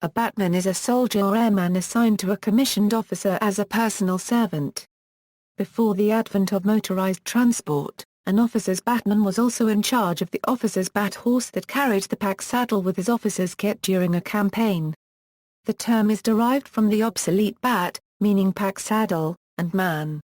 A batman is a soldier or airman assigned to a commissioned officer as a personal servant. Before the advent of motorized transport, an officer's batman was also in charge of the officer's bat horse that carried the pack saddle with his officer's kit during a campaign. The term is derived from the obsolete bat, meaning pack saddle, and man.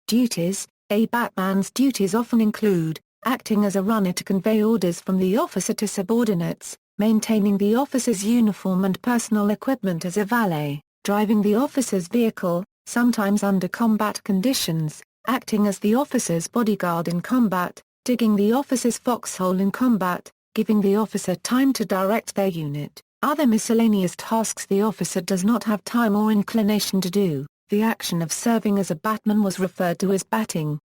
Duties. A batman's duties often include acting as a runner to convey orders from the officer to subordinates, maintaining the officer's uniform and personal equipment as a valet, driving the officer's vehicle, sometimes under combat conditions, acting as the officer's bodyguard in combat, digging the officer's foxhole in combat, giving the officer time to direct their unit, other miscellaneous tasks the officer does not have time or inclination to do. The action of serving as a batman was referred to as batting.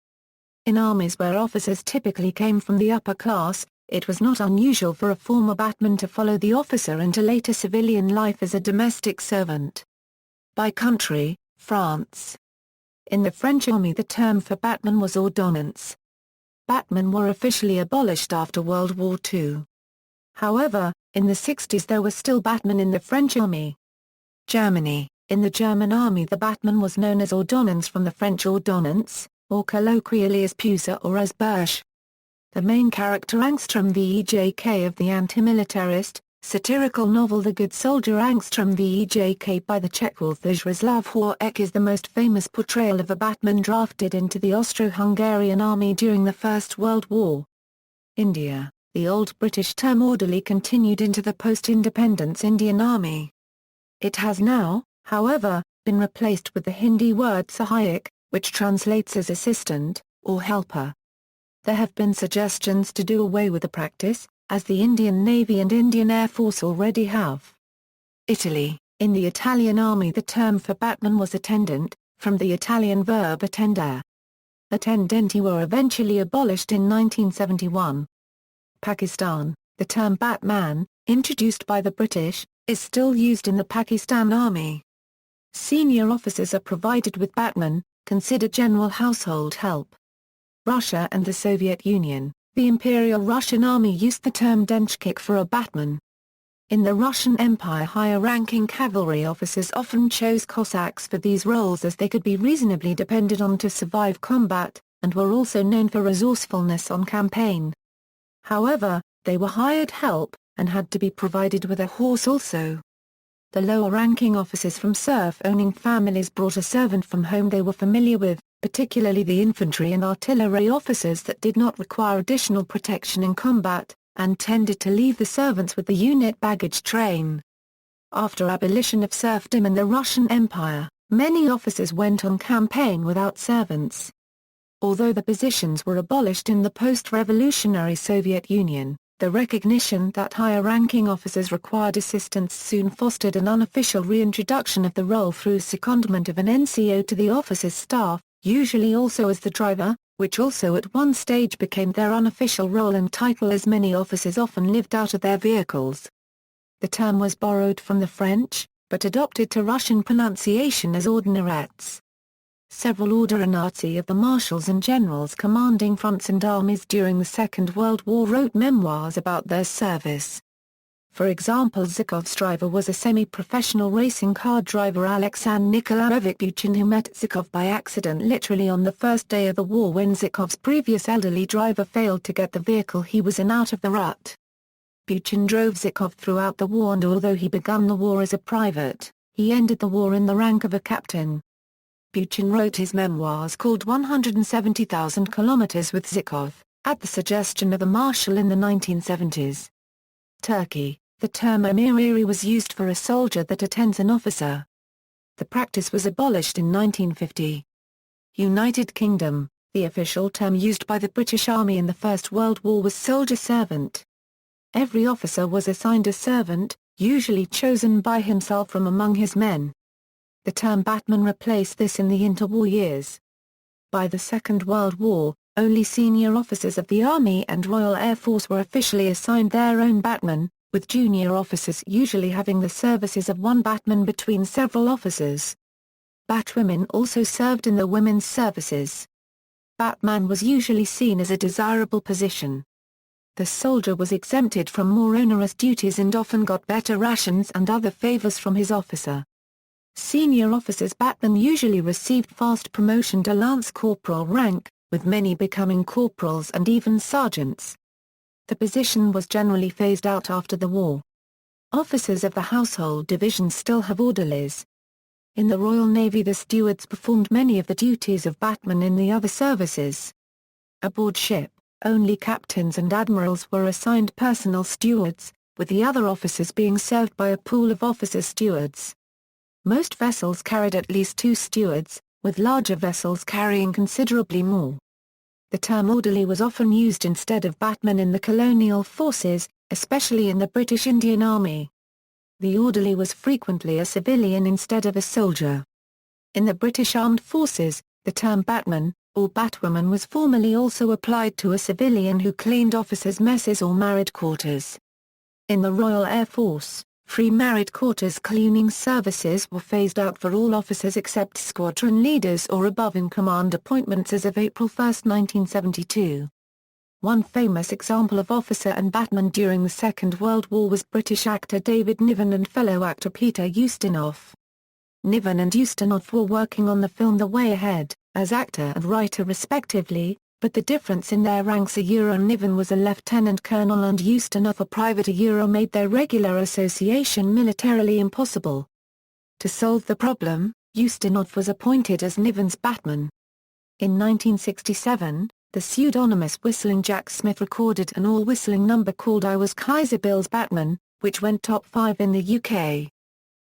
In armies where officers typically came from the upper class, it was not unusual for a former batman to follow the officer into later civilian life as a domestic servant. By country, France. In the French army the term for batman was ordonnance. Batmen were officially abolished after World War II. However, in the 60s there were still batmen in the French army. Germany. In the German army the batman was known as ordonnance from the French ordonnance, or colloquially as Puser or as Bursch. The main character Angstrom Vejk of the anti-militarist, satirical novel The Good Soldier Angstrom Vejk by the Czech author Zdzislav Horek is the most famous portrayal of a batman drafted into the Austro-Hungarian army during the First World War. India. The old British term orderly continued into the post-independence Indian Army. It has now, however, been replaced with the Hindi word sahayak, which translates as assistant, or helper. There have been suggestions to do away with the practice, as the Indian Navy and Indian Air Force already have. Italy. In the Italian army the term for batman was attendant, from the Italian verb attendere. Attendenti were eventually abolished in 1971. Pakistan. The term batman, introduced by the British, is still used in the Pakistan Army. Senior officers are provided with batman, considered general household help. Russia and the Soviet Union. The Imperial Russian Army used the term denchik for a batman. In the Russian Empire higher-ranking cavalry officers often chose Cossacks for these roles as they could be reasonably depended on to survive combat, and were also known for resourcefulness on campaign. However, they were hired help, and had to be provided with a horse also. The lower-ranking officers from serf-owning families brought a servant from home they were familiar with, particularly the infantry and artillery officers that did not require additional protection in combat, and tended to leave the servants with the unit baggage train. After abolition of serfdom in the Russian Empire, many officers went on campaign without servants. Although the positions were abolished in the post-revolutionary Soviet Union, the recognition that higher-ranking officers required assistance soon fostered an unofficial reintroduction of the role through secondment of an NCO to the officer's staff, usually also as the driver, which also at one stage became their unofficial role and title as many officers often lived out of their vehicles. The term was borrowed from the French, but adopted to Russian pronunciation as ordonnarets. Several ordonnancy of the marshals and generals commanding fronts and armies during the Second World War wrote memoirs about their service. For example, Zhukov's driver was a semi-professional racing car driver Alexander Nikolaevich Buchin who met Zhukov by accident literally on the first day of the war when Zhukov's previous elderly driver failed to get the vehicle he was in out of the rut. Buchin drove Zhukov throughout the war and although he began the war as a private, he ended the war in the rank of a captain. Buchin wrote his memoirs called 170,000 Kilometers with Zhukov, at the suggestion of a marshal in the 1970s. Turkey. The term emir-eri was used for a soldier that attends an officer. The practice was abolished in 1950. United Kingdom. The official term used by the British Army in the First World War was soldier servant. Every officer was assigned a servant, usually chosen by himself from among his men. The term batman replaced this in the interwar years. By the Second World War, only senior officers of the Army and Royal Air Force were officially assigned their own batman, with junior officers usually having the services of one batman between several officers. Batwomen also served in the women's services. Batman was usually seen as a desirable position. The soldier was exempted from more onerous duties and often got better rations and other favors from his officer. Senior officers batmen usually received fast promotion to lance corporal rank, with many becoming corporals and even sergeants. The position was generally phased out after the war. Officers of the household division still have orderlies. In the Royal Navy, the stewards performed many of the duties of batmen in the other services. Aboard ship, only captains and admirals were assigned personal stewards, with the other officers being served by a pool of officers' stewards. Most vessels carried at least 2 stewards, with larger vessels carrying considerably more. The term orderly was often used instead of batman in the colonial forces, especially in the British Indian Army. The orderly was frequently a civilian instead of a soldier. In the British Armed Forces, the term batman, or batwoman, was formerly also applied to a civilian who cleaned officers' messes or married quarters. In the Royal Air Force, free married quarters cleaning services were phased out for all officers except squadron leaders or above-in-command appointments as of April 1, 1972. One famous example of officer and batman during the Second World War was British actor David Niven and fellow actor Peter Ustinov. Niven and Ustinov were working on the film The Way Ahead, as actor and writer respectively, but the difference in their ranks Niven was a lieutenant colonel and Ustinov a private made their regular association militarily impossible. To solve the problem, Ustinov was appointed as Niven's batman. In 1967, the pseudonymous Whistling Jack Smith recorded an all-whistling number called I Was Kaiser Bill's Batman, which went top 5 in the UK.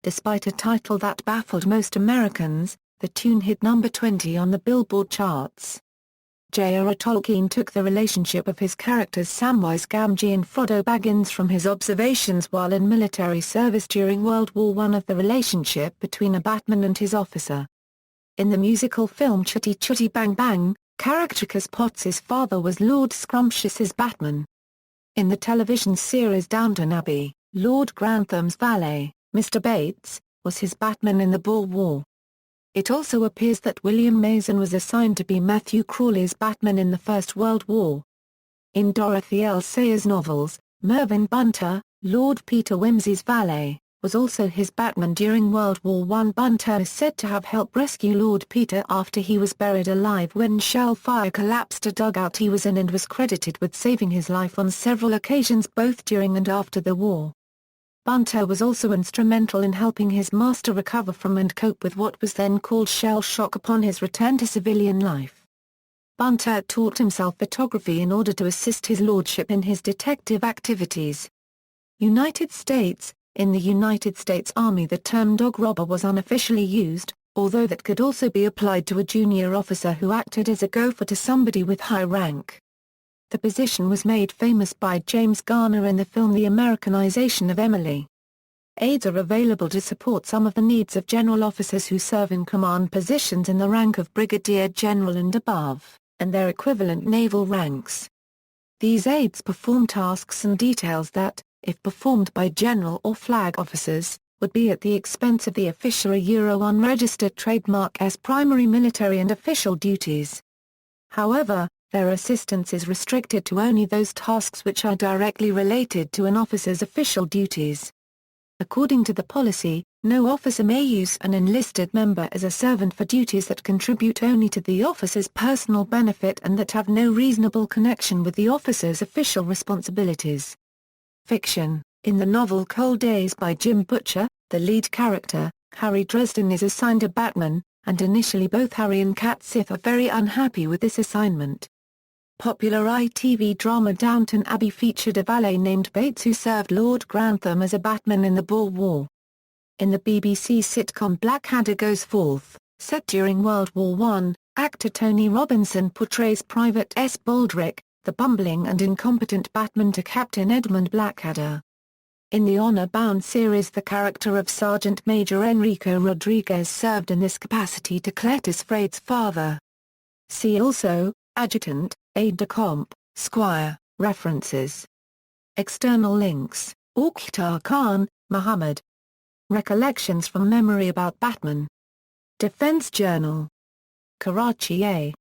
Despite a title that baffled most Americans, the tune hit number 20 on the Billboard charts. J.R.R. Tolkien took the relationship of his characters Samwise Gamgee and Frodo Baggins from his observations while in military service during World War I of the relationship between a batman and his officer. In the musical film Chutty Chutty Bang Bang, Carrickfergus Potts's father was Lord Scrumptious's batman. In the television series Downton Abbey, Lord Grantham's valet, Mr. Bates, was his batman in the Boer War. It also appears that William Mason was assigned to be Matthew Crawley's batman in the First World War. In Dorothy L. Sayers' novels, Mervyn Bunter, Lord Peter Wimsey's valet, was also his batman during World War I. Bunter is said to have helped rescue Lord Peter after he was buried alive when shell fire collapsed a dugout he was in and was credited with saving his life on several occasions both during and after the war. Bunter was also instrumental in helping his master recover from and cope with what was then called shell shock upon his return to civilian life. Bunter taught himself photography in order to assist his lordship in his detective activities. United States. In the United States Army the term dog robber was unofficially used, although that could also be applied to a junior officer who acted as a gopher to somebody with high rank. The position was made famous by James Garner in the film The Americanization of Emily. Aids are available to support some of the needs of general officers who serve in command positions in the rank of brigadier general and above, and their equivalent naval ranks. These aids perform tasks and details that, if performed by general or flag officers, would be at the expense of the official unregistered trademark as primary military and official duties. However, their assistance is restricted to only those tasks which are directly related to an officer's official duties. According to the policy, no officer may use an enlisted member as a servant for duties that contribute only to the officer's personal benefit and that have no reasonable connection with the officer's official responsibilities. Fiction. In the novel Cold Days by Jim Butcher, the lead character, Harry Dresden is assigned a batman, and initially both Harry and Cat Sith are very unhappy with this assignment. Popular ITV drama Downton Abbey featured a valet named Bates who served Lord Grantham as a batman in the Boer War. In the BBC sitcom Blackadder Goes Forth, set during World War I, actor Tony Robinson portrays Private S. Baldrick, the bumbling and incompetent batman to Captain Edmund Blackadder. In the honor-bound series the character of Sergeant Major Enrico Rodriguez served in this capacity to Cletus Frade's father. See also, Adjutant, Aide-de-camp, Squire, References. External links, Akhtar Khan, Muhammad. Recollections from Memory about Batman. Defense Journal. Karachi A.